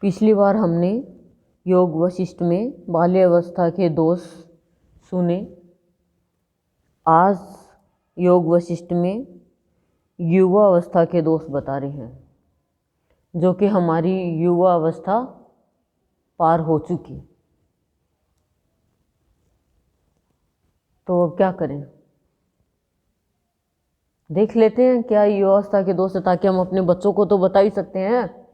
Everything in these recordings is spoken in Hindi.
पिछली बार हमने योग वशिष्ठ में बाल्यावस्था के दोष सुने। आज योग वशिष्ठ में युवा अवस्था के दोष बता रहे हैं, जो कि हमारी युवा अवस्था पार हो चुकी। तो अब क्या करें, देख लेते हैं क्या युवा अवस्था के दोष है, ताकि हम अपने बच्चों को तो बता ही सकते हैं।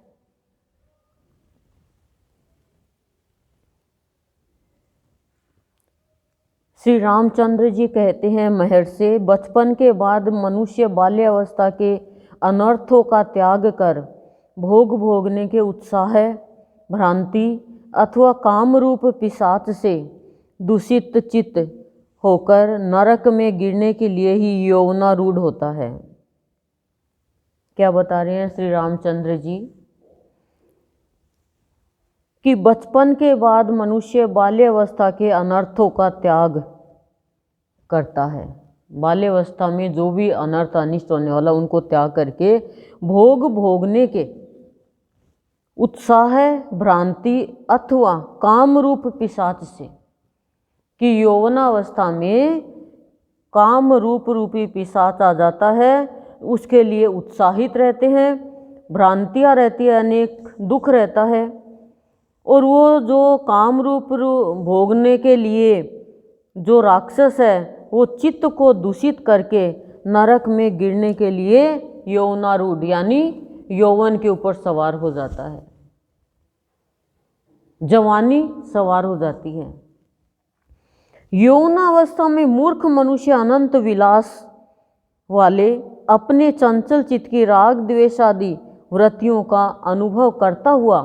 श्री रामचंद्र जी कहते हैं महर्षि, बचपन के बाद मनुष्य बाल्यावस्था के अनर्थों का त्याग कर भोग भोगने के उत्साह, भ्रांति अथवा काम रूप पिशाच से दूषित चित्त होकर नरक में गिरने के लिए ही यौवनारूढ़ होता है। क्या बता रहे हैं श्री रामचंद्र जी कि बचपन के बाद मनुष्य बाल्यावस्था के अनर्थों का त्याग करता है। बाल्यावस्था में जो भी अनर्थ अनिष्ट होने वाला उनको त्याग करके भोग भोगने के उत्साह, भ्रांति अथवा काम रूप पिशाच से, कि यौवनावस्था में काम रूपी पिशाच आ जाता है, उसके लिए उत्साहित रहते हैं, भ्रांतियाँ रहती है, अनेक दुख रहता है, और वो जो काम रूप भोगने के लिए जो राक्षस है वो चित्त को दूषित करके नरक में गिरने के लिए यौवनारूढ़ यानी यौवन के ऊपर सवार हो जाता है, जवानी सवार हो जाती है। यौवनावस्था में मूर्ख मनुष्य अनंत विलास वाले अपने चंचल चित्त की राग द्वेष आदि वृत्तियों का अनुभव करता हुआ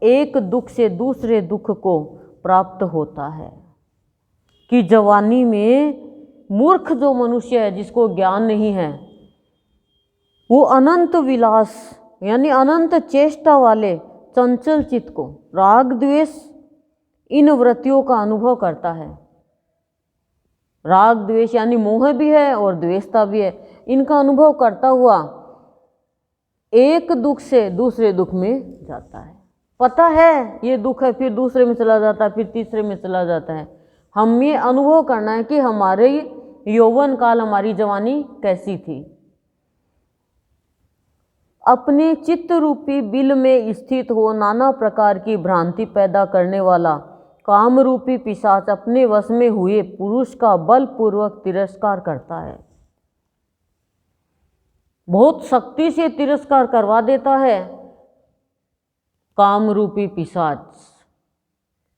एक दुख से दूसरे दुख को प्राप्त होता है। कि जवानी में मूर्ख जो मनुष्य है, जिसको ज्ञान नहीं है, वो अनंत विलास यानी अनंत चेष्टा वाले चंचल चित्त को, राग द्वेष इन वृत्तियों का अनुभव करता है। राग द्वेष यानी मोह भी है और द्वेषता भी है, इनका अनुभव करता हुआ एक दुख से दूसरे दुख में जाता है। पता है ये दुख है, फिर दूसरे में चला जाता है, फिर तीसरे में चला जाता है। हम ये अनुभव करना है कि हमारे यौवन काल, हमारी जवानी कैसी थी। अपने चित्त रूपी बिल में स्थित हो नाना प्रकार की भ्रांति पैदा करने वाला काम रूपी पिशाच अपने वश में हुए पुरुष का बलपूर्वक तिरस्कार करता है। बहुत शक्ति से तिरस्कार करवा देता है काम रूपी पिशाच,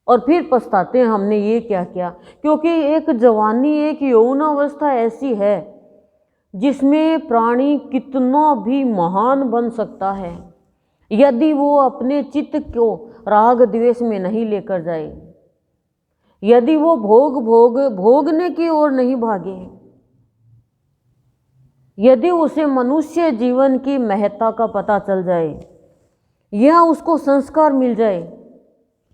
और फिर पछताते हैं हमने ये क्या किया। क्योंकि एक जवानी, एक यौवनावस्था ऐसी है जिसमें प्राणी कितना भी महान बन सकता है, यदि वो अपने चित्त को राग द्वेष में नहीं लेकर जाए, यदि वो भोगने की ओर नहीं भागे, यदि उसे मनुष्य जीवन की महत्ता का पता चल जाए या उसको संस्कार मिल जाए।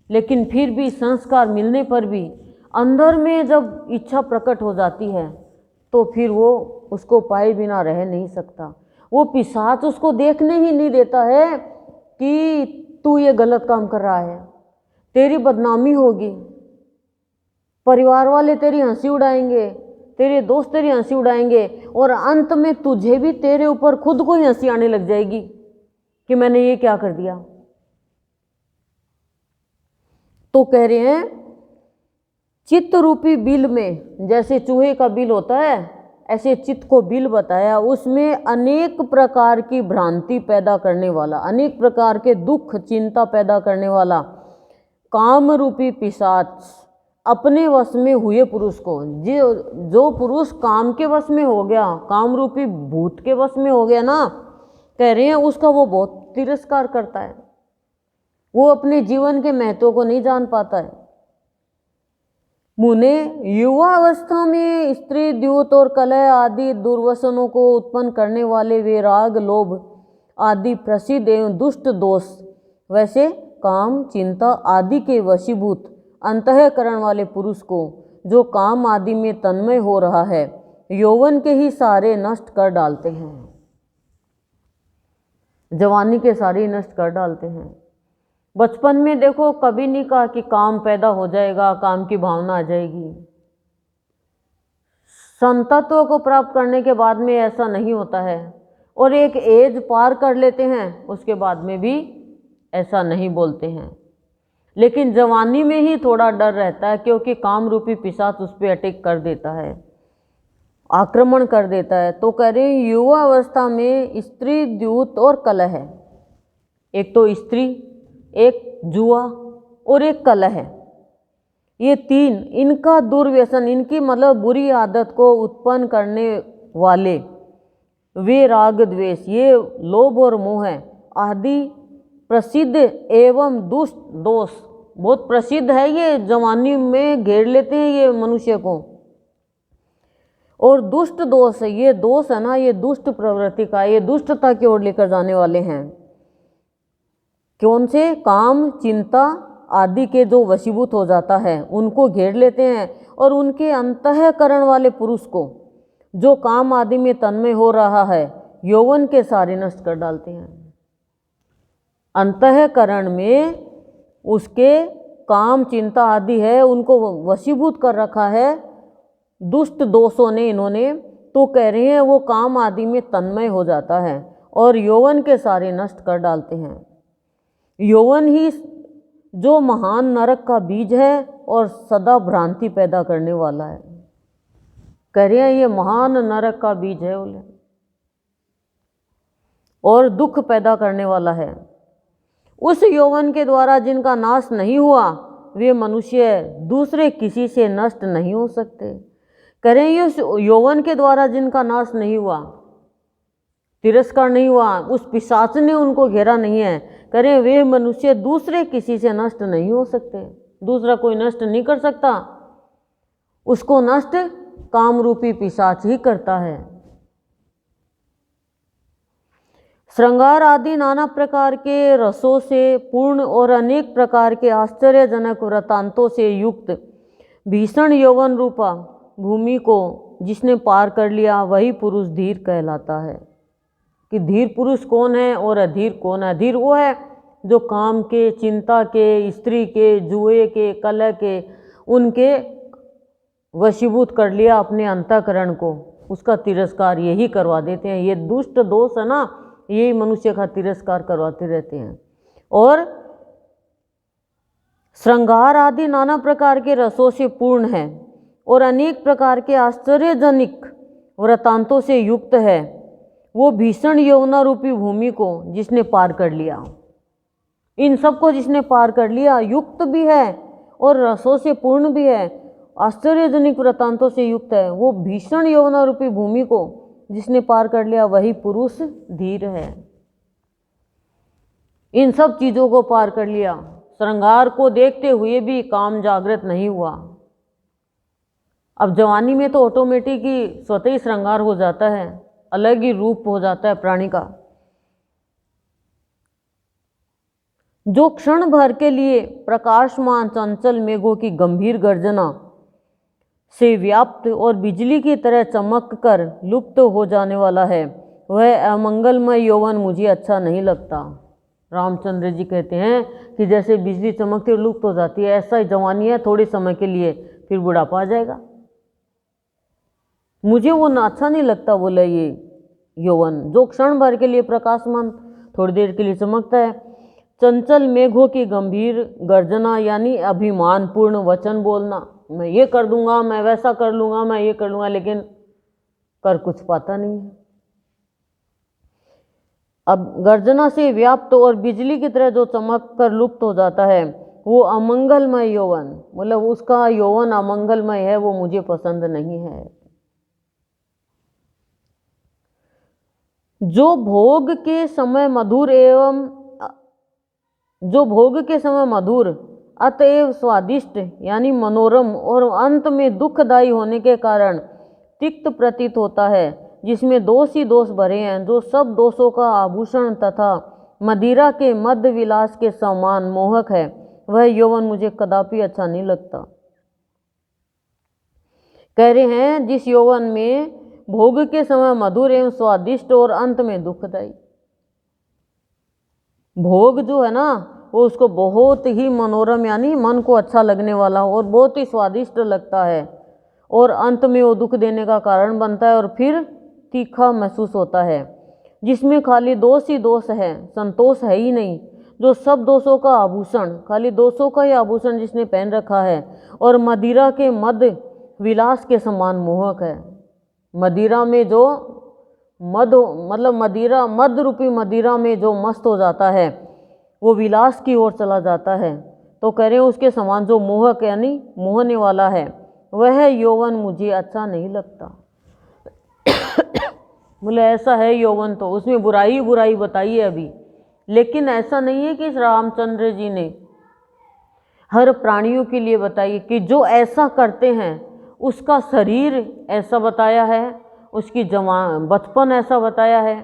लेकिन फिर भी संस्कार मिलने पर भी अंदर में जब इच्छा प्रकट हो जाती है तो फिर वो उसको पाए बिना रह नहीं सकता। वो पिशाच उसको देखने ही नहीं देता है कि तू ये गलत काम कर रहा है, तेरी बदनामी होगी, परिवार वाले तेरी हंसी उड़ाएंगे, तेरे दोस्त तेरी हंसी उड़ाएंगे, और अंत में तुझे भी तेरे ऊपर खुद को ही हंसी आने लग जाएगी कि मैंने ये क्या कर दिया। तो कह रहे हैं चित्त रूपी बिल में, जैसे चूहे का बिल होता है ऐसे चित्त को बिल बताया, उसमें अनेक प्रकार की भ्रांति पैदा करने वाला, अनेक प्रकार के दुख चिंता पैदा करने वाला काम रूपी पिशाच अपने वश में हुए पुरुष को, जो पुरुष काम के वश में हो गया, काम रूपी भूत के वश में हो गया ना, कह रहे हैं उसका वो बहुत तिरस्कार करता है। वो अपने जीवन के महत्व को नहीं जान पाता है। मुने युवा अवस्था में स्त्री द्यूत और कलह आदि दुर्वसनों को उत्पन्न करने वाले वे राग लोभ आदि प्रसिद्ध एवं दुष्ट दोष, वैसे काम चिंता आदि के वशीभूत अंतःकरण वाले पुरुष को, जो काम आदि में तन्मय हो रहा है, यौवन के ही सारे नष्ट कर डालते हैं, जवानी के सारे नष्ट कर डालते हैं। बचपन में देखो कभी नहीं कहा कि काम पैदा हो जाएगा, काम की भावना आ जाएगी। संतत्व को प्राप्त करने के बाद में ऐसा नहीं होता है, और एक एज पार कर लेते हैं उसके बाद में भी ऐसा नहीं बोलते हैं। लेकिन जवानी में ही थोड़ा डर रहता है, क्योंकि काम रूपी पिशाच उस पर अटैक कर देता है, आक्रमण कर देता है। तो कह रहे हैं युवा अवस्था में स्त्री, द्यूत और कलह है। एक तो स्त्री, एक जुआ और एक कलह है। ये तीन, इनका दुर्व्यसन, इनकी मतलब बुरी आदत को उत्पन्न करने वाले वे राग द्वेष, ये लोभ और मोह है आदि प्रसिद्ध एवं दुष्ट दोष। बहुत प्रसिद्ध है, ये जवानी में घेर लेते हैं ये मनुष्य को। और दुष्ट दोष है, ये दोष है ना, ये दुष्ट प्रवृत्ति का, ये दुष्टता की ओर लेकर जाने वाले हैं। कौन से? काम, चिंता आदि के जो वशीभूत हो जाता है उनको घेर लेते हैं, और उनके अंतःकरण वाले पुरुष को जो काम आदि में तन्मय हो रहा है यौवन के सारे नष्ट कर डालते हैं। अंतःकरण में उसके काम, चिंता आदि है उनको वशीभूत कर रखा है दुष्ट दोषों ने, इन्होंने। तो कह रहे हैं वो काम आदि में तन्मय हो जाता है और यौवन के सारे नष्ट कर डालते हैं। यौवन ही जो महान नरक का बीज है और सदा भ्रांति पैदा करने वाला है। कह रहे हैं ये महान नरक का बीज है बोले, और दुख पैदा करने वाला है। उस यौवन के द्वारा जिनका नाश नहीं हुआ वे मनुष्य दूसरे किसी से नष्ट नहीं हो सकते। कह रहे हैं उस यौवन के द्वारा जिनका नाश नहीं हुआ, तिरस्कार नहीं हुआ, उस पिशाच ने उनको घेरा नहीं है, कह रहे हैं वे मनुष्य दूसरे किसी से नष्ट नहीं हो सकते। दूसरा कोई नष्ट नहीं कर सकता, उसको नष्ट काम रूपी पिशाच ही करता है। श्रृंगार आदि नाना प्रकार के रसों से पूर्ण और अनेक प्रकार के आश्चर्यजनक वृत्तांतों से युक्त भीषण यौवन रूपा भूमि को जिसने पार कर लिया वही पुरुष धीर कहलाता है। कि धीर पुरुष कौन है और अधीर कौन है? धीर वो है जो काम के, चिंता के, स्त्री के, जुए के, कलह के, उनके वशीभूत कर लिया अपने अंतःकरण को, उसका तिरस्कार यही करवा देते हैं। ये दुष्ट दोष है ना, यही मनुष्य का तिरस्कार करवाते रहते हैं। और श्रृंगार आदि नाना प्रकार के रसों से पूर्ण है और अनेक प्रकार के आश्चर्यजनक वृत्तांतों से युक्त है वो भीषण यौवना रूपी भूमि को जिसने पार कर लिया। इन सबको जिसने पार कर लिया, युक्त भी है और रसों से पूर्ण भी है, आश्चर्यजनक वृत्तांतों से युक्त है, वो भीषण यौवना रूपी भूमि को जिसने पार कर लिया वही पुरुष धीर है। इन सब चीजों को पार कर लिया, श्रृंगार को देखते हुए भी काम जागृत नहीं हुआ। अब जवानी में तो ऑटोमेटिक ही स्वतः ही श्रृंगार हो जाता है, अलग ही रूप हो जाता है प्राणी का। जो क्षण भर के लिए प्रकाशमान चंचल मेघों की गंभीर गर्जना से व्याप्त और बिजली की तरह चमक कर लुप्त हो जाने वाला है, वह अमंगलमय यौवन मुझे अच्छा नहीं लगता। रामचंद्र जी कहते हैं कि जैसे बिजली चमकती और लुप्त हो जाती है, ऐसा ही जवानी है, थोड़े समय के लिए फिर बुढ़ापा आ जाएगा। मुझे वो अच्छा नहीं लगता, बोला ये यौवन जो क्षण भर के लिए प्रकाशमान, थोड़ी देर के लिए चमकता है। चंचल मेघों की गंभीर गर्जना यानी अभिमानपूर्ण वचन बोलना, मैं ये कर दूंगा, मैं वैसा कर लूंगा, मैं ये कर लूंगा, लेकिन कर कुछ पाता नहीं है। अब गर्जना से व्याप्त और बिजली की तरह जो चमक कर लुप्त हो जाता है वो अमंगलमय यौवन, मतलब उसका यौवन अमंगलमय है, वो मुझे पसंद नहीं है। जो भोग के समय मधुर अतएव स्वादिष्ट यानी मनोरम और अंत में दुखदायी होने के कारण तिक्त प्रतीत होता है, जिसमें दोष ही दोष भरे हैं, जो सब दोषों का आभूषण तथा मदिरा के मध्य विलास के समान मोहक है, वह यौवन मुझे कदापि अच्छा नहीं लगता। कह रहे हैं जिस यौवन में भोग के समय मधुर एवं स्वादिष्ट और अंत में दुखदायी, भोग जो है ना वो उसको बहुत ही मनोरम यानी मन को अच्छा लगने वाला हो और बहुत ही स्वादिष्ट लगता है, और अंत में वो दुख देने का कारण बनता है और फिर तीखा महसूस होता है, जिसमें खाली दोष ही दोष है, संतोष है ही नहीं, जो सब दोषों का आभूषण, खाली दोषों का ही आभूषण जिसने पहन रखा है, और मदिरा के मद विलास के समान मोहक है। मदिरा में जो मद मतलब मदिरा, मद रूपी मदिरा में जो मस्त हो जाता है वो विलास की ओर चला जाता है, तो कह रहे हैं उसके समान जो मोहक यानी मोहने वाला है वह यौवन मुझे अच्छा नहीं लगता। बोले ऐसा है यौवन, तो उसमें बुराई ही बुराई बताई है अभी, लेकिन ऐसा नहीं है कि रामचंद्र जी ने हर प्राणियों के लिए बताई कि जो ऐसा करते हैं उसका शरीर ऐसा बताया है, उसकी बचपन ऐसा बताया है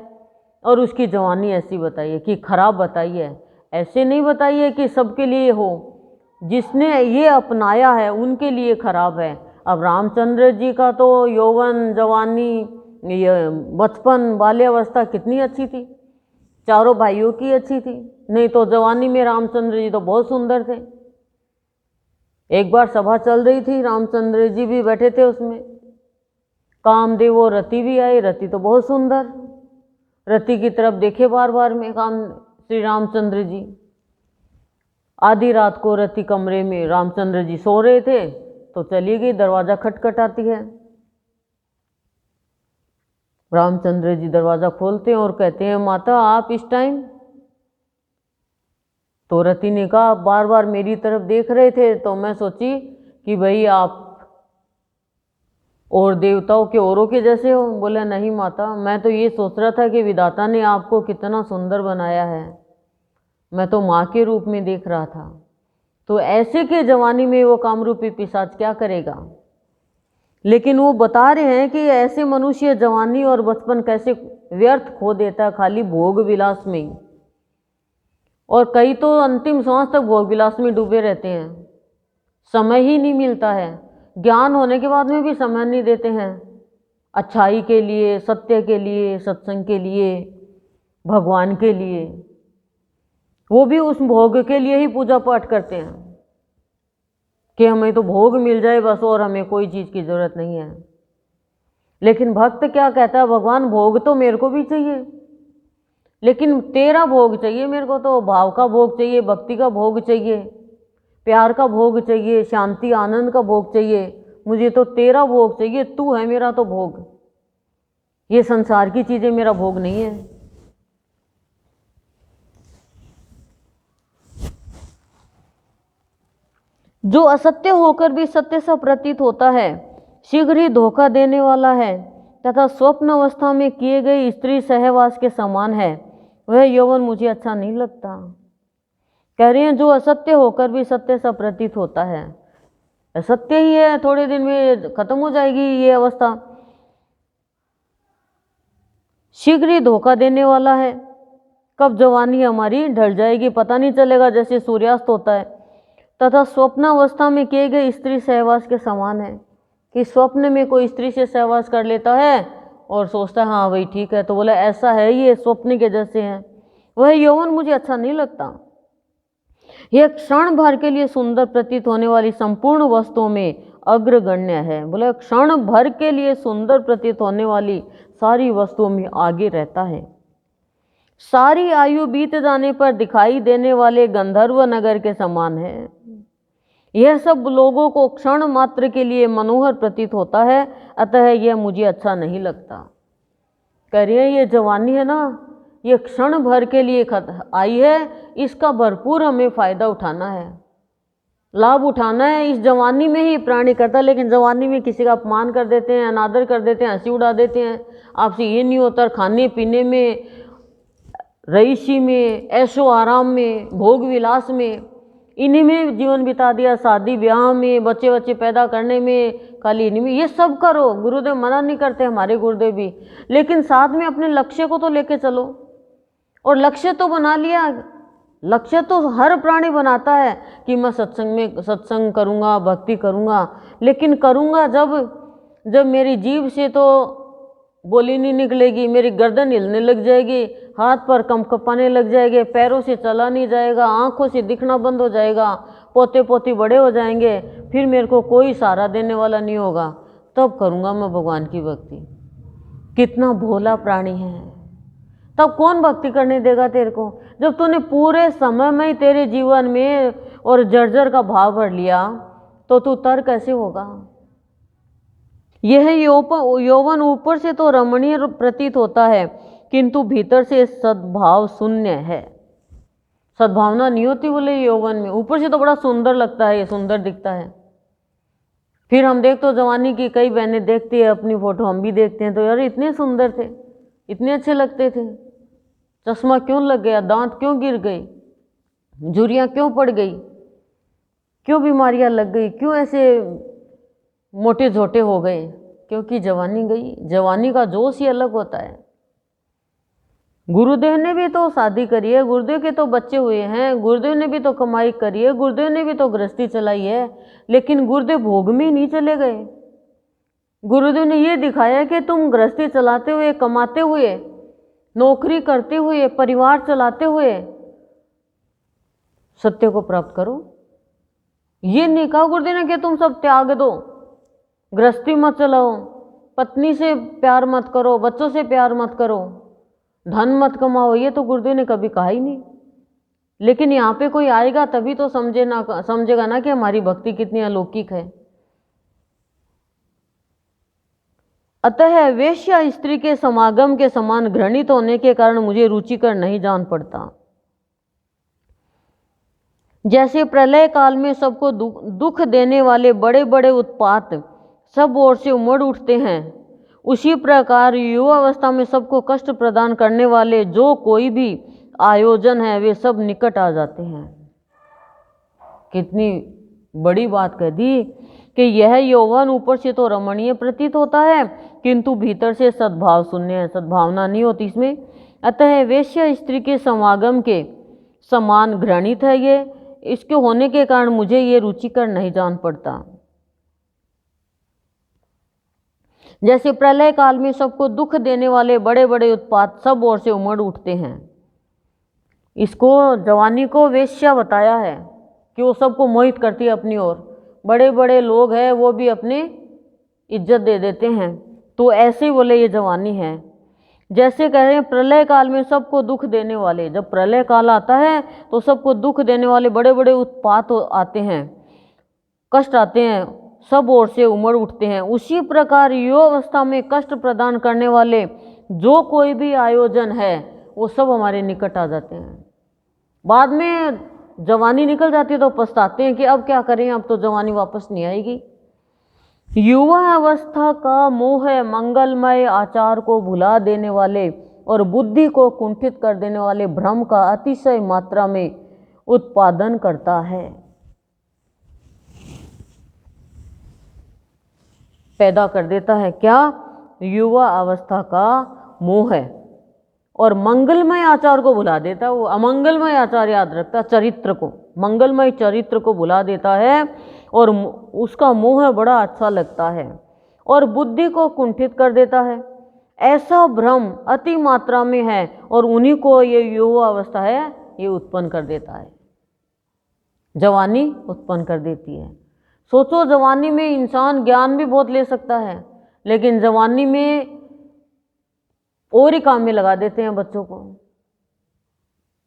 और उसकी जवानी ऐसी बताई है कि खराब बताई है। ऐसे नहीं बताई है कि सबके लिए हो, जिसने ये अपनाया है उनके लिए खराब है। अब रामचंद्र जी का तो यौवन, जवानी, ये बचपन, बाल्यावस्था कितनी अच्छी थी, चारों भाइयों की अच्छी थी। नहीं तो जवानी में रामचंद्र जी तो बहुत सुंदर थे। एक बार सभा चल रही थी, रामचंद्र जी भी बैठे थे उसमें, कामदेव और रति भी आई। रति तो बहुत सुंदर, रति की तरफ देखे बार बार में श्री रामचंद्र जी। आधी रात को रति कमरे में, रामचंद्र जी सो रहे थे तो चली गई, दरवाजा खटखटाती है। रामचंद्र जी दरवाजा खोलते हैं और कहते हैं माता आप इस टाइम? तो रति ने कहा बार बार मेरी तरफ देख रहे थे तो मैं सोची कि भाई आप और देवताओं के औरों के जैसे हो। बोले नहीं माता, मैं तो ये सोच रहा था कि विधाता ने आपको कितना सुंदर बनाया है, मैं तो माँ के रूप में देख रहा था। तो ऐसे के जवानी में वो कामरूपी पिशाच क्या करेगा। लेकिन वो बता रहे हैं कि ऐसे मनुष्य जवानी और बचपन कैसे व्यर्थ खो देता है खाली भोग विलास में ही, और कई तो अंतिम सांस तक भोग विलास में डूबे रहते हैं, समय ही नहीं मिलता है। ज्ञान होने के बाद में भी समय नहीं देते हैं अच्छाई के लिए, सत्य के लिए, सत्संग के लिए, भगवान के लिए। वो भी उस भोग के लिए ही पूजा पाठ करते हैं कि हमें तो भोग मिल जाए बस, और हमें कोई चीज़ की ज़रूरत नहीं है। लेकिन भक्त क्या कहता है, भगवान भोग तो मेरे को भी चाहिए, लेकिन तेरा भोग चाहिए मेरे को, तो भाव का भोग चाहिए, भक्ति का भोग चाहिए, प्यार का भोग चाहिए, शांति आनंद का भोग चाहिए। मुझे तो तेरा भोग चाहिए, तू है मेरा तो भोग, ये संसार की चीज़ें मेरा भोग नहीं है। जो असत्य होकर भी सत्य सा प्रतीत होता है, शीघ्र ही धोखा देने वाला है तथा स्वप्न अवस्था में किए गए स्त्री सहवास के समान है, वह यौवन मुझे अच्छा नहीं लगता। कह रहे हैं जो असत्य होकर भी सत्य सा प्रतीत होता है, असत्य ही है, थोड़े दिन में खत्म हो जाएगी ये अवस्था। शीघ्र ही धोखा देने वाला है, कब जवानी हमारी ढल जाएगी पता नहीं चलेगा, जैसे सूर्यास्त होता है। तथा स्वप्न अवस्था में किए गए स्त्री सहवास के समान है, कि स्वप्न में कोई स्त्री से सहवास कर लेता है और सोचता है हाँ वही ठीक है, तो बोला ऐसा है, ये स्वप्न के जैसे हैं, वह यौवन मुझे अच्छा नहीं लगता। यह क्षण भर के लिए सुंदर प्रतीत होने वाली संपूर्ण वस्तुओं में अग्रगण्य है। बोले क्षण भर के लिए सुंदर प्रतीत होने वाली सारी वस्तुओं में आगे रहता है। सारी आयु बीत जाने पर दिखाई देने वाले गंधर्व नगर के समान है। यह सब लोगों को क्षण मात्र के लिए मनोहर प्रतीत होता है, अतः यह मुझे अच्छा नहीं लगता। कह रही है ये जवानी है ना, ये क्षण भर के लिए आई है, इसका भरपूर हमें फायदा उठाना है, लाभ उठाना है। इस जवानी में ही प्राणी करता है, लेकिन जवानी में किसी का अपमान कर देते हैं, अनादर कर देते हैं, हंसी उड़ा देते हैं। आपसे ये नहीं होता, खाने पीने में, रईसी में, ऐशो आराम में, भोग विलास में, इन्हीं में जीवन बिता दिया, शादी ब्याह में, बच्चे बच्चे पैदा करने में, खाली इन्हीं में। ये सब करो, गुरुदेव मना नहीं करते, हमारे गुरुदेव भी, लेकिन साथ में अपने लक्ष्य को तो लेके चलो। और लक्ष्य तो बना लिया, लक्ष्य तो हर प्राणी बनाता है कि मैं सत्संग करूँगा, भक्ति करूँगा, लेकिन करूँगा जब मेरी जीभ से तो बोली नहीं निकलेगी, मेरी गर्दन हिलने लग जाएगी, हाथ पर कंपने लग जाएंगे, पैरों से चला नहीं जाएगा, आंखों से दिखना बंद हो जाएगा, पोते पोती बड़े हो जाएंगे, फिर मेरे को कोई सहारा देने वाला नहीं होगा, तब करूँगा मैं भगवान की भक्ति। कितना भोला प्राणी है, तब कौन भक्ति करने देगा तेरे को? जब तूने पूरे समय में ही तेरे जीवन में और जर्जर का भाव भर लिया तो तू तर कैसे होगा? यह यौवन ऊपर से तो रमणीय प्रतीत होता है, किंतु भीतर से सद्भाव शून्य है। सद्भावना नहीं होती बोले यौवन में। ऊपर से तो बड़ा सुंदर लगता है, ये सुंदर दिखता है, फिर हम देख तो जवानी की कई बहनें देखती है अपनी फोटो, हम भी देखते हैं, तो यार इतने सुंदर थे, इतने अच्छे लगते थे, चश्मा क्यों लग गया, दांत क्यों गिर गई, झुर्रियाँ क्यों पड़ गई, क्यों बीमारियां लग गई, क्यों ऐसे मोटे झोटे हो गए? क्योंकि जवानी गई। जवानी का जोश ही अलग होता है। गुरुदेव ने भी तो शादी करी है, गुरुदेव के तो बच्चे हुए हैं, गुरुदेव ने भी तो कमाई करी है, गुरुदेव ने भी तो गृहस्थी चलाई है, लेकिन गुरुदेव भोग में नहीं चले गए। गुरुदेव ने ये दिखाया कि तुम गृहस्थी चलाते हुए, कमाते हुए, नौकरी करते हुए, परिवार चलाते हुए सत्य को प्राप्त करो। ये नहीं कहा गुरुदेव ने कि तुम सब त्याग दो, गृहस्थी मत चलाओ, पत्नी से प्यार मत करो, बच्चों से प्यार मत करो, धन मत कमाओ, ये तो गुरुदेव ने कभी कहा ही नहीं। लेकिन यहाँ पे कोई आएगा तभी तो समझेगा ना कि हमारी भक्ति कितनी अलौकिक है। अतः वेश्या स्त्री के समागम के समान घृणित होने के कारण मुझे रुचिकर नहीं जान पड़ता। जैसे प्रलय काल में सबको दुख देने वाले बड़े बड़े उत्पात सब ओर से उमड़ उठते हैं, उसी प्रकार युवावस्था में सबको कष्ट प्रदान करने वाले जो कोई भी आयोजन है वे सब निकट आ जाते हैं। कितनी बड़ी बात कह दी कि यह यौवन ऊपर से तो रमणीय प्रतीत होता है, किंतु भीतर से सद्भाव शून्य है, सद्भावना नहीं होती इसमें। अतः वेश्या स्त्री के समागम के समान घृणित है ये, इसके होने के कारण मुझे ये रुचिकर नहीं जान पड़ता। जैसे प्रलय काल में सबको दुख देने वाले बड़े बड़े उत्पात सब ओर से उमड़ उठते हैं, इसको जवानी को वेश्या बताया है कि वो सबको मोहित करती है अपनी ओर। बड़े बड़े लोग हैं वो भी अपनी इज्जत दे देते हैं, तो ऐसे ही बोले ये जवानी है। जैसे कह रहे हैं प्रलय काल में सबको दुख देने वाले, जब प्रलय काल आता है तो सबको दुख देने वाले बड़े बड़े उत्पात आते हैं, कष्ट आते हैं, सब ओर से उमड़ उठते हैं, उसी प्रकार युवावस्था में कष्ट प्रदान करने वाले जो कोई भी आयोजन है वो सब हमारे निकट आ जाते हैं। बाद में जवानी निकल जाती है तो पछताते हैं कि अब क्या करें, अब तो जवानी वापस नहीं आएगी। युवा अवस्था का मोह मंगलमय आचार को भुला देने वाले और बुद्धि को कुंठित कर देने वाले भ्रम का अतिशय मात्रा में उत्पादन करता है, पैदा कर देता है। क्या? युवा अवस्था का मोह है और मंगलमय आचार को भुला देता है। वो अमंगलमय आचार याद रखता, चरित्र को, मंगलमय चरित्र को भुला देता है और उसका मोह बड़ा अच्छा लगता है और बुद्धि को कुंठित कर देता है। ऐसा भ्रम अति मात्रा में है और उन्हीं को ये युवा अवस्था है ये उत्पन्न कर देता है, जवानी उत्पन्न कर देती है। सोचो, जवानी में इंसान ज्ञान भी बहुत ले सकता है, लेकिन जवानी में और ही काम में लगा देते हैं बच्चों को।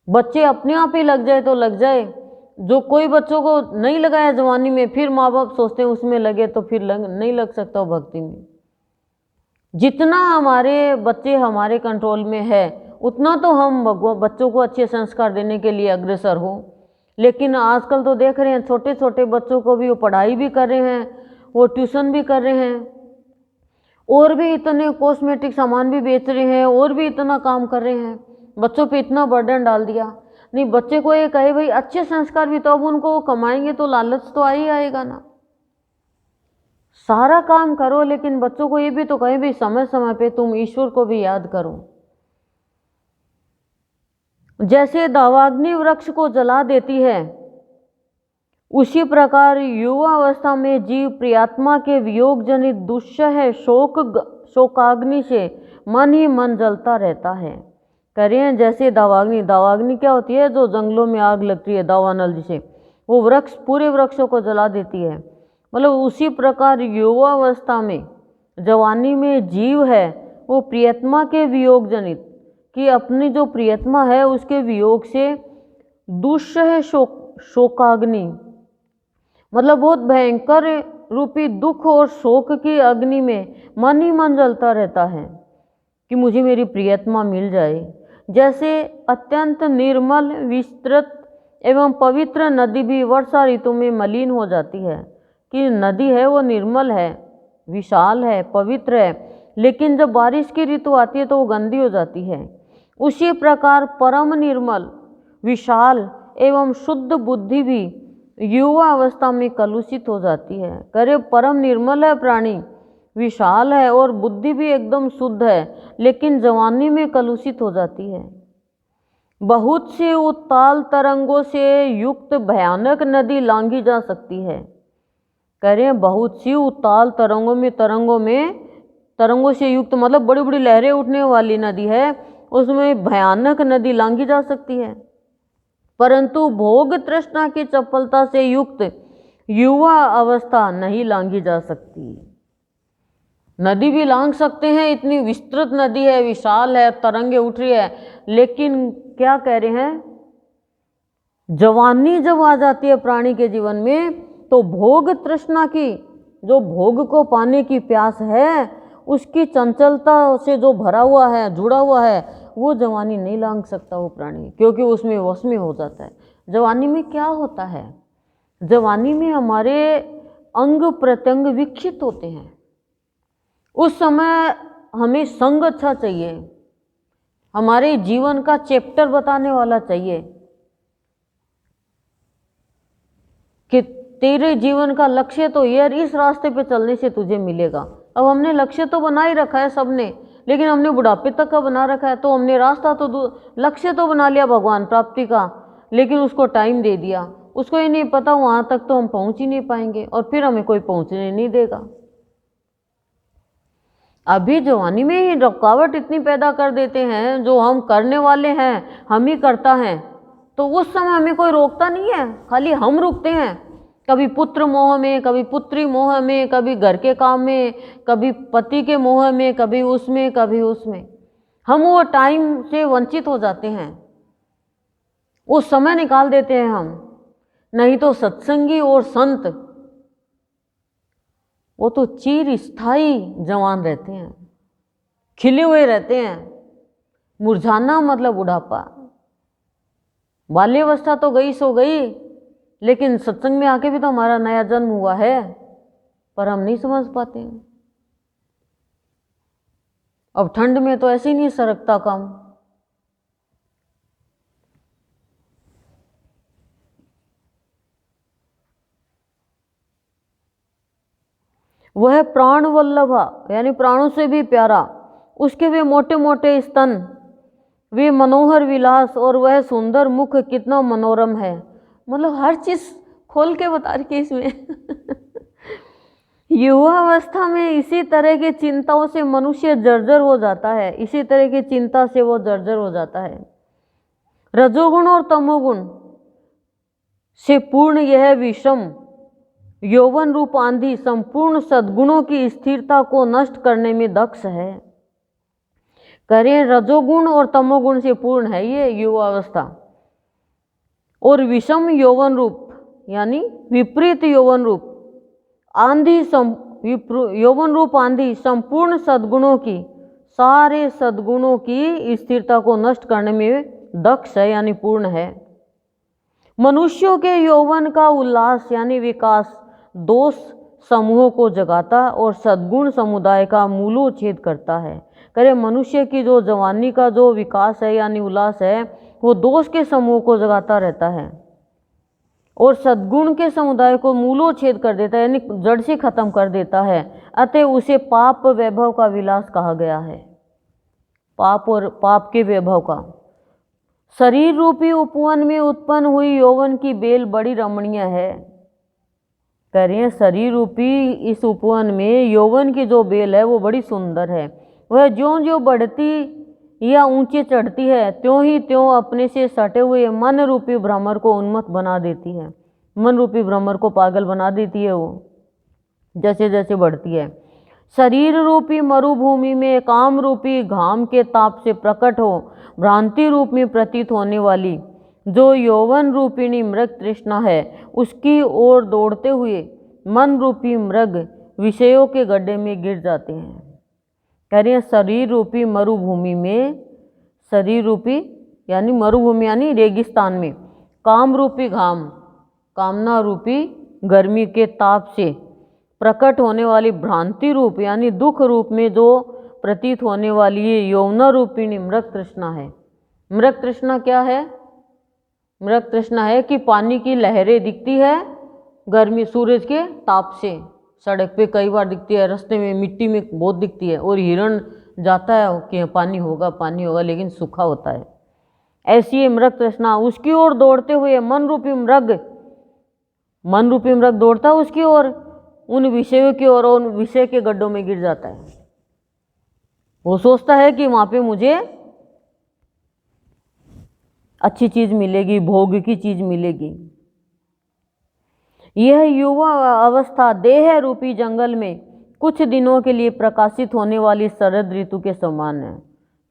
बच्चे अपने आप ही लग जाए तो लग जाए, जो कोई बच्चों को नहीं लगाया जवानी में, फिर माँ बाप सोचते हैं उसमें लगे तो फिर नहीं लग सकता वो भक्ति में। जितना हमारे बच्चे हमारे कंट्रोल में है उतना तो हम बच्चों को अच्छे संस्कार देने के लिए अग्रसर हो। लेकिन आजकल तो देख रहे हैं छोटे छोटे बच्चों को भी वो पढ़ाई भी कर रहे हैं, वो ट्यूशन भी कर रहे हैं, और भी इतने कॉस्मेटिक सामान भी बेच रहे हैं, और भी इतना काम कर रहे हैं, बच्चों पे इतना बर्डन डाल दिया। नहीं, बच्चे को ये कहे भाई अच्छे संस्कार भी तो अब उनको कमाएंगे तो लालच तो आ ही आएगा ना। सारा काम करो लेकिन बच्चों को ये भी तो कहे भाई समय समय पे तुम ईश्वर को भी याद करो। जैसे दावाग्नि वृक्ष को जला देती है, उसी प्रकार युवा अवस्था में जीव प्रियात्मा के वियोग जनित दुस्सह शोकाग्नि से मन ही मन जलता रहता है। कह रहे हैं जैसे दावाग्नि, दावाग्नि क्या होती है, जो जंगलों में आग लगती है दावानल जिसे, वो वृक्ष पूरे वृक्षों को जला देती है। मतलब उसी प्रकार युवावस्था में, जवानी में जीव है वो प्रियतमा के वियोग जनित, कि अपनी जो प्रियतमा है उसके वियोग से दुष्य शोकाग्नि, मतलब बहुत भयंकर रूपी दुख और शोक की अग्नि में मन ही मन जलता रहता है कि मुझे मेरी प्रियतमा मिल जाए। जैसे अत्यंत निर्मल, विस्तृत एवं पवित्र नदी भी वर्षा ऋतु में मलिन हो जाती है, कि नदी है वो निर्मल है, विशाल है, पवित्र है, लेकिन जब बारिश की ऋतु आती है तो वो गंदी हो जाती है। उसी प्रकार परम निर्मल, विशाल एवं शुद्ध बुद्धि भी युवा अवस्था में कलुषित हो जाती है। करे परम निर्मल है प्राणी, विशाल है और बुद्धि भी एकदम शुद्ध है, लेकिन जवानी में कलुषित हो जाती है। बहुत से उत्ताल तरंगों से युक्त भयानक नदी लांघी जा सकती है। कह रहे हैं बहुत सी उत्ताल तरंगों से युक्त, मतलब बड़ी बड़ी लहरें उठने वाली नदी है, उसमें भयानक नदी लांघी जा सकती है, परंतु भोग तृष्णा की चपलता से युक्त युवा अवस्था नहीं लांघी जा सकती। नदी भी लांघ सकते हैं, इतनी विस्तृत नदी है, विशाल है, तरंगे उठ रही है, लेकिन क्या कह रहे हैं, जवानी जब आ जाती है प्राणी के जीवन में तो भोग तृष्णा की, जो भोग को पाने की प्यास है, उसकी चंचलता से जो भरा हुआ है, जुड़ा हुआ है, वो जवानी नहीं लांघ सकता वो प्राणी, क्योंकि उसमें वश में हो जाता है। जवानी में क्या होता है, जवानी में हमारे अंग प्रत्यंग विकसित होते हैं। उस समय हमें संग अच्छा चाहिए, हमारे जीवन का चैप्टर बताने वाला चाहिए कि तेरे जीवन का लक्ष्य तो यार इस रास्ते पे चलने से तुझे मिलेगा। अब हमने लक्ष्य तो बना ही रखा है सबने, लेकिन हमने बुढ़ापे तक का बना रखा है, तो हमने रास्ता तो लक्ष्य तो बना लिया भगवान प्राप्ति का, लेकिन उसको टाइम दे दिया, उसको ही नहीं पता वहाँ तक तो हम पहुँच ही नहीं पाएंगे और फिर हमें कोई पहुँचने नहीं देगा। अभी जवानी में ही रुकावट इतनी पैदा कर देते हैं, जो हम करने वाले हैं हम ही करता है, तो उस समय हमें कोई रोकता नहीं है, खाली हम रुकते हैं। कभी पुत्र मोह में, कभी पुत्री मोह में, कभी घर के काम में, कभी पति के मोह में, कभी उसमें कभी उसमें, हम वो टाइम से वंचित हो जाते हैं, उस समय निकाल देते हैं हम। नहीं तो सत्संगी और संत वो तो चिर स्थायी जवान रहते हैं, खिले हुए रहते हैं। मुरझाना मतलब बुढ़ापा, बाल्यावस्था तो गई सो गई, लेकिन सत्संग में आके भी तो हमारा नया जन्म हुआ है, पर हम नहीं समझ पाते हैं। अब ठंड में तो ऐसे ही नहीं सरकता काम। वह प्राण वल्लभा, यानी प्राणों से भी प्यारा, उसके वे मोटे मोटे स्तन, वे मनोहर विलास और वह सुंदर मुख कितना मनोरम है। मतलब हर चीज खोल के बता रही है इसमें। युवा अवस्था में इसी तरह की चिंताओं से मनुष्य जर्जर हो जाता है, इसी तरह की चिंता से वो जर्जर हो जाता है। रजोगुण और तमोगुण से पूर्ण यह विषम यौवन रूप आंधी संपूर्ण सद्गुणों की स्थिरता को नष्ट करने में दक्ष है। करें रजोगुण और तमोगुण से पूर्ण है ये युवा अवस्था, और विषम यौवन रूप यानी विपरीत यौवन रूप आंधी, यौवन रूप आंधी संपूर्ण सद्गुणों की, सारे सद्गुणों की स्थिरता को नष्ट करने में दक्ष है, यानी पूर्ण है। मनुष्यों के यौवन का उल्लास यानी विकास दोष समूहों को जगाता और सद्गुण समुदाय का मूलोच्छेद करता है। करे मनुष्य की जो जवानी का जो विकास है यानी उल्लास है, वो दोष के समूह को जगाता रहता है और सद्गुण के समुदाय को मूलोच्छेद कर देता है, यानी जड़ से खत्म कर देता है। अतः उसे पाप वैभव का विलास कहा गया है, पाप और पाप के वैभव का। शरीर रूपी उपवन में उत्पन्न हुई यौवन की बेल बड़ी रमणीय है। कह रही है शरीर रूपी इस उपवन में यौवन की जो बेल है वो बड़ी सुंदर है, वह ज्यों ज्यों बढ़ती या ऊंचे चढ़ती है त्यों ही त्यों अपने से सटे हुए मन रूपी भ्रमर को उन्मत्त बना देती है। मन रूपी भ्रमर को पागल बना देती है वो जैसे जैसे बढ़ती है। शरीर रूपी मरुभूमि में काम रूपी घाम के ताप से प्रकट हो भ्रांति रूप में प्रतीत होने वाली जो यौवन रूपिणी मृग तृष्णा है, उसकी ओर दौड़ते हुए मन रूपी मृग विषयों के गड्ढे में गिर जाते हैं। कह रही है शरीर रूपी मरुभूमि में, शरीर रूपी यानी मरुभूमि यानी रेगिस्तान में, काम रूपी घाम, कामना रूपी गर्मी के ताप से प्रकट होने वाली भ्रांति रूप यानी दुख रूप में जो प्रतीत होने वाली ये यौवन रूपिणी मृग तृष्णा है। मृग तृष्णा क्या है? मृग तृष्णा है कि पानी की लहरें दिखती है गर्मी सूरज के ताप से, सड़क पे कई बार दिखती है, रास्ते में मिट्टी में बहुत दिखती है, और हिरण जाता है कि पानी होगा लेकिन सूखा होता है। ऐसी ये मृग तृष्णा, उसकी ओर दौड़ते हुए मन रूपी मृग दौड़ता है उसकी ओर, उन विषयों की ओर, उन विषय के गड्ढों में गिर जाता है। वो सोचता है कि वहां पे मुझे अच्छी चीज मिलेगी, भोग की चीज मिलेगी। यह युवा अवस्था देह रूपी जंगल में कुछ दिनों के लिए प्रकाशित होने वाली शरद ऋतु के समान है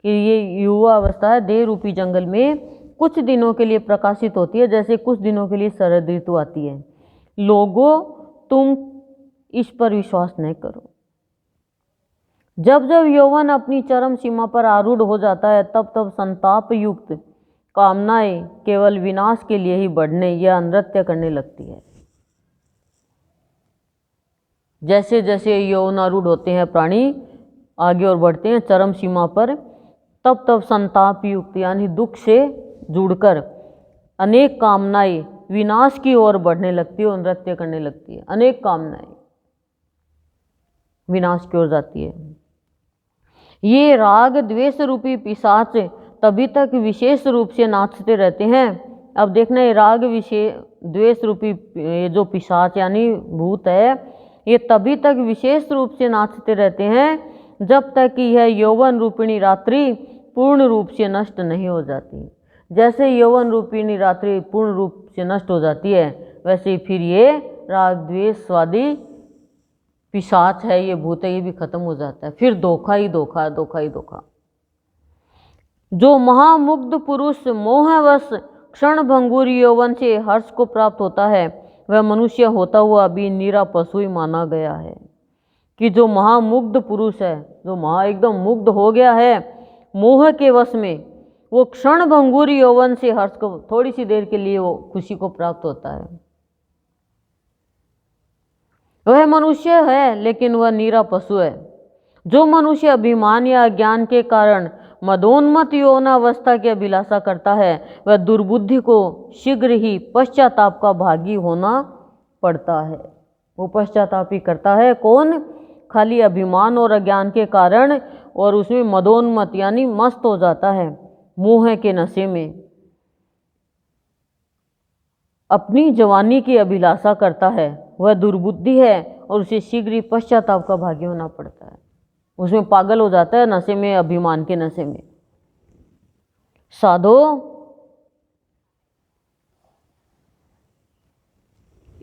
कि ये युवा अवस्था है देह रूपी जंगल में कुछ दिनों के लिए प्रकाशित होती है, जैसे कुछ दिनों के लिए शरद ऋतु आती है। लोगों, तुम इस पर विश्वास नहीं करो। जब जब यौवन अपनी चरम सीमा पर आरूढ़ हो जाता है तब तब संताप युक्त कामनाएं केवल विनाश के लिए ही बढ़ने या नृत्य करने लगती है। जैसे जैसे यौवनारूढ़ होते हैं प्राणी, आगे और बढ़ते हैं चरम सीमा पर, तब तब संताप युक्त यानी दुख से जुड़कर अनेक कामनाएं विनाश की ओर बढ़ने लगती है और नृत्य करने लगती है। अनेक कामनाएं विनाश की ओर जाती है। ये राग द्वेष रूपी पिशाच तभी तक विशेष रूप से नाचते रहते हैं। अब देखना, ये राग विशेष द्वेष रूपी ये जो पिशाच यानी भूत है, ये तभी तक विशेष रूप से नाचते रहते हैं जब तक कि यह यौवन रूपिणी रात्रि पूर्ण रूप से नष्ट नहीं हो जाती। जैसे यौवन रूपिणी रात्रि पूर्ण रूप से नष्ट हो जाती है, वैसे ही फिर ये राग द्वेषवादी पिशाच है, ये भूत है, ये भी खत्म हो जाता है। फिर धोखा ही धोखा, धोखा ही धोखा। जो महामुग्ध पुरुष मोहवश क्षण भंगुर यौवन से हर्ष को प्राप्त होता है, वह मनुष्य होता हुआ भी निरा पशु ही माना गया है। कि जो महामुग्ध पुरुष है, जो एकदम मुग्ध हो गया है मोह के वश में, वो क्षण भंगुर यौवन से हर्ष को, थोड़ी सी देर के लिए वो खुशी को प्राप्त होता है। वह मनुष्य है लेकिन वह निरा पशु है। जो मनुष्य अभिमान या अज्ञान के कारण मदोन्मत यौवनावस्था की अभिलाषा करता है, वह दुर्बुद्धि को शीघ्र ही पश्चाताप का भागी होना पड़ता है। वो पश्चाताप ही करता है। कौन? खाली अभिमान और अज्ञान के कारण, और उसमें मदोन्मत यानी मस्त हो जाता है, मोह के नशे में अपनी जवानी की अभिलाषा करता है, वह दुर्बुद्धि है और उसे शीघ्र ही पश्चाताप का भागी होना पड़ता है। उसमें पागल हो जाता है नशे में, अभिमान के नशे में। साधो,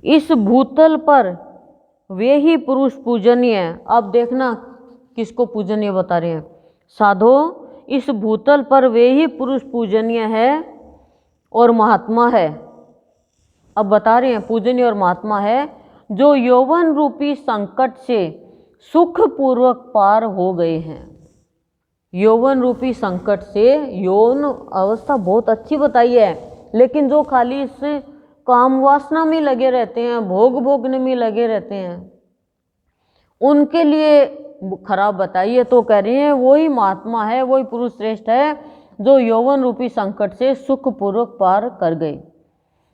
इस भूतल पर वे ही पुरुष पूजनीय है। अब देखना किसको पूजनीय बता रहे हैं। साधो, इस भूतल पर वे ही पुरुष पूजनीय है और महात्मा है। अब बता रहे हैं पूजनीय और महात्मा है जो यौवन रूपी संकट से सुख पूर्वक पार हो गए हैं। यौवन रूपी संकट से, यौन अवस्था बहुत अच्छी बताई है, लेकिन जो खाली इस काम वासना में लगे रहते हैं, भोग भोगने में लगे रहते हैं, उनके लिए खराब बताइए। तो कह रही हैं वही महात्मा है, वही पुरुष श्रेष्ठ है जो यौवन रूपी संकट से सुख पूर्वक पार कर गए।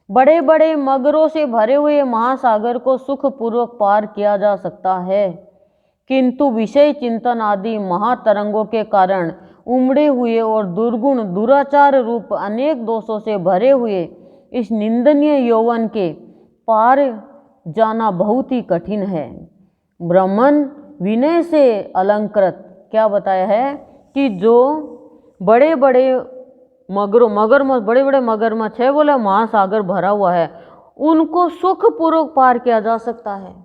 बड़े बड़े मगरों से भरे हुए महासागर को सुख पूर्वक पार किया जा सकता है, किंतु विषय चिंतन आदि महातरंगों के कारण उमड़े हुए और दुर्गुण दुराचार रूप अनेक दोषों से भरे हुए इस निंदनीय यौवन के पार जाना बहुत ही कठिन है। ब्राह्मण विनय से अलंकृत क्या बताया है कि जो बड़े बड़े मगरमच्छ बड़े बड़े मगरमच्छ है, बोले महासागर भरा हुआ है, उनको सुखपूर्वक पार किया जा सकता है।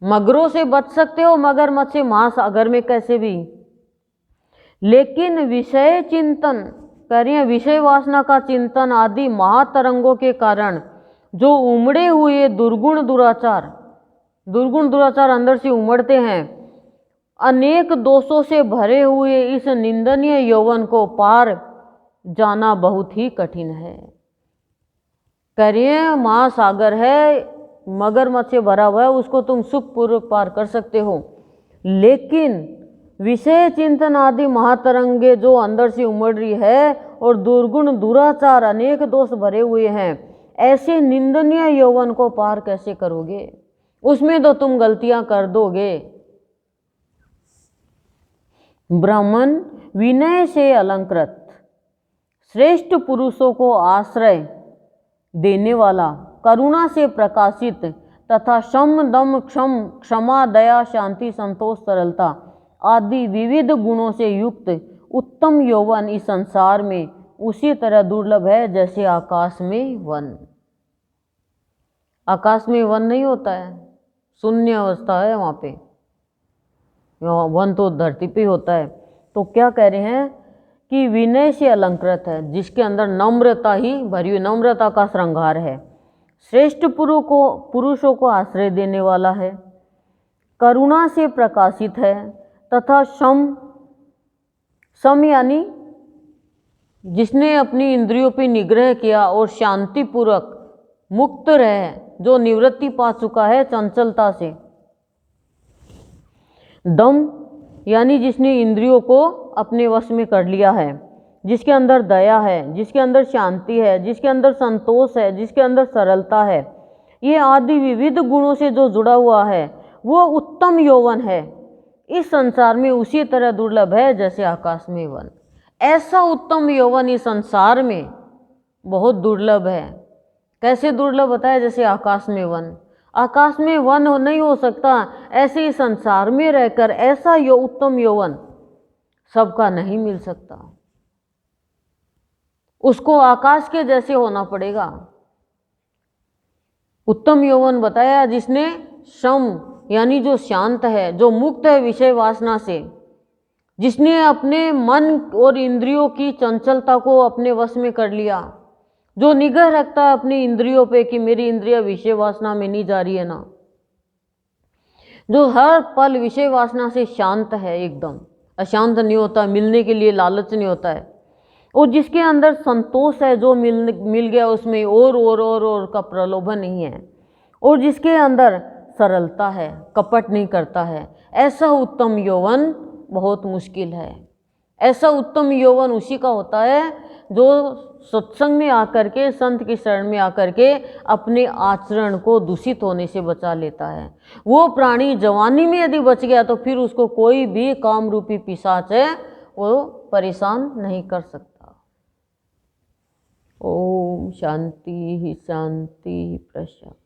मगरों से बच सकते हो, मगरमच्छ से महासागर में कैसे भी। लेकिन विषय चिंतन करिए, विषय वासना का चिंतन आदि महातरंगों के कारण जो उमड़े हुए दुर्गुण दुराचार अंदर से उमड़ते हैं, अनेक दोषों से भरे हुए इस निंदनीय यौवन को पार जाना बहुत ही कठिन है। करिए महासागर है, मगरमच्छ से भरा हुआ है, उसको तुम सुखपूर्वक पार कर सकते हो। लेकिन विषय चिंतन आदि महातरंगे जो अंदर से उमड़ रही है और दुर्गुण दुराचार अनेक दोष भरे हुए हैं, ऐसे निंदनीय यौवन को पार कैसे करोगे? उसमें तो तुम गलतियां कर दोगे। ब्राह्मण विनय से अलंकृत, श्रेष्ठ पुरुषों को आश्रय देने वाला, करुणा से प्रकाशित तथा शम दम क्षमा दया शांति संतोष सरलता आदि विविध गुणों से युक्त उत्तम यौवन इस संसार में उसी तरह दुर्लभ है जैसे आकाश में वन। आकाश में वन नहीं होता है, शून्य अवस्था है वहाँ पे, वन तो धरती पे होता है। तो क्या कह रहे हैं कि विनय से अलंकृत है, जिसके अंदर नम्रता ही भरी हुई, नम्रता का श्रृंगार है। श्रेष्ठ पुरुषों को आश्रय देने वाला है, करुणा से प्रकाशित है तथा सम यानी जिसने अपनी इंद्रियों पर निग्रह किया और शांतिपूर्वक मुक्त रहे, जो निवृत्ति पा चुका है चंचलता से। दम यानी जिसने इंद्रियों को अपने वश में कर लिया है, जिसके अंदर दया है, जिसके अंदर शांति है, जिसके अंदर संतोष है, जिसके अंदर सरलता है, ये आदि विविध गुणों से जो जुड़ा हुआ है, वो उत्तम यौवन है। इस संसार में उसी तरह दुर्लभ है जैसे आकाश में वन। ऐसा उत्तम यौवन इस संसार में बहुत दुर्लभ है। कैसे दुर्लभ बताया? जैसे आकाश में वन। आकाश में वन नहीं हो सकता, ऐसे ही संसार में रहकर ऐसा उत्तम यौवन सबका नहीं मिल सकता। उसको आकाश के जैसे होना पड़ेगा। उत्तम यौवन बताया जिसने शम यानी जो शांत है, जो मुक्त है विषय वासना से, जिसने अपने मन और इंद्रियों की चंचलता को अपने वश में कर लिया, जो निगाह रखता है अपनी इंद्रियों पे कि मेरी इंद्रियां विषय वासना में नहीं जा रही है ना, जो हर पल विषय वासना से शांत है, एकदम अशांत नहीं होता, मिलने के लिए लालच नहीं होता है, और जिसके अंदर संतोष है, जो मिल गया उसमें और का प्रलोभन नहीं है, और जिसके अंदर सरलता है, कपट नहीं करता है, ऐसा उत्तम यौवन बहुत मुश्किल है। ऐसा उत्तम यौवन उसी का होता है जो सत्संग में आकर के, संत की शरण में आकर के अपने आचरण को दूषित होने से बचा लेता है। वो प्राणी जवानी में यदि बच गया तो फिर उसको कोई भी काम रूपी पिशाच है वो परेशान नहीं कर सकता। ओम शांति ही शांति प्रशांति।